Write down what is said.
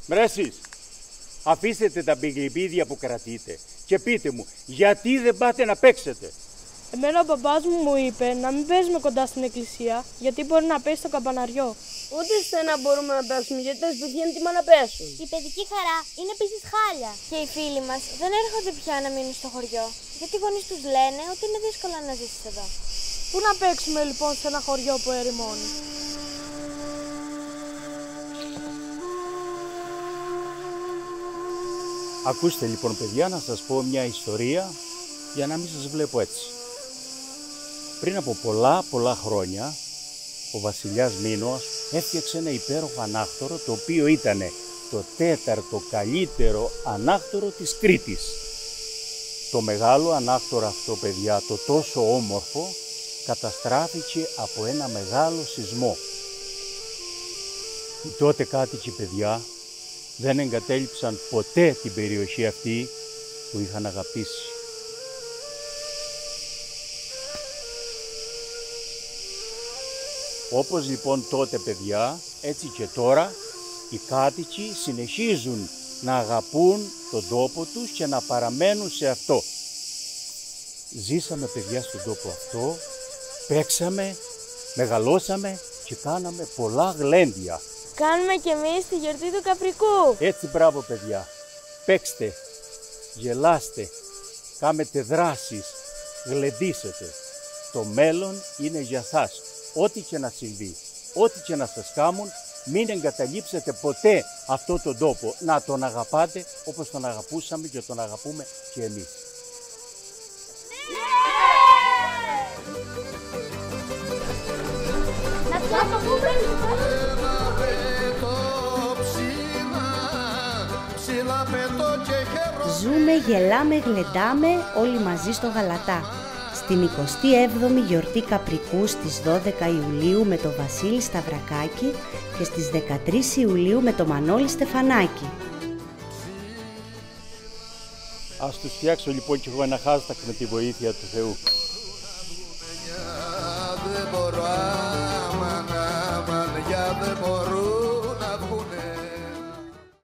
Μρέσεις, αφήστε τα μπιγλιμπίδια που κρατείτε και πείτε μου, γιατί δεν πάτε να παίξετε. Εμένα ο μπαμπάς μου είπε να μην παίζουμε κοντά στην εκκλησία, γιατί μπορεί να πέσει στο καμπαναριό. Ούτε στενά μπορούμε να παίξουμε, γιατί τα σπίτια είναι τιμά να πέσουν. Η παιδική χαρά είναι επίσης χάλια. Και οι φίλοι μας δεν έρχονται πια να μείνουν στο χωριό, γιατί οι γονείς τους λένε ότι είναι δύσκολο να ζήσεις εδώ. Πού να παίξουμε λοιπόν σε ένα χωριό που ερημώνει? Ακούστε λοιπόν παιδιά, να σας πω μια ιστορία για να μην σας βλέπω έτσι. Πριν από πολλά χρόνια ο βασιλιάς Μήνωας έφτιαξε ένα υπέροχο ανάχτορο, το οποίο ήταν το 4ο καλύτερο ανάχτορο της Κρήτης. Το μεγάλο ανάχτορο αυτό παιδιά, το τόσο όμορφο, καταστράφηκε από ένα μεγάλο σεισμό. Οι τότε κάτοικοι παιδιά δεν εγκατέλειψαν ποτέ την περιοχή αυτή που είχαν αγαπήσει. Όπως λοιπόν τότε παιδιά, έτσι και τώρα οι κάτοικοι συνεχίζουν να αγαπούν τον τόπο τους και να παραμένουν σε αυτό. Ζήσαμε παιδιά στον τόπο αυτό, παίξαμε, μεγαλώσαμε και κάναμε πολλά γλέντια. Κάνουμε κι εμείς τη γιορτή του Καπρικού. Έτσι μπράβο παιδιά, παίξτε, γελάστε, κάμετε δράσεις, γλεντήσετε. Το μέλλον είναι για σας. Ό,τι και να συμβεί, ό,τι και να σας κάνουν, μην εγκαταλείψετε ποτέ αυτόν τον τόπο. Να τον αγαπάτε όπως τον αγαπούσαμε και τον αγαπούμε και εμείς. Ζούμε, γελάμε, γλεντάμε όλοι μαζί στο Γαλατά. Στην 27η γιορτή Καπρικού στις 12 Ιουλίου με το Βασίλη Σταυρακάκη και στις 13 Ιουλίου με το Μανώλη Στεφανάκη. Ας τους φτιάξω λοιπόν κι εγώ ένα hashtag με τη βοήθεια του Θεού.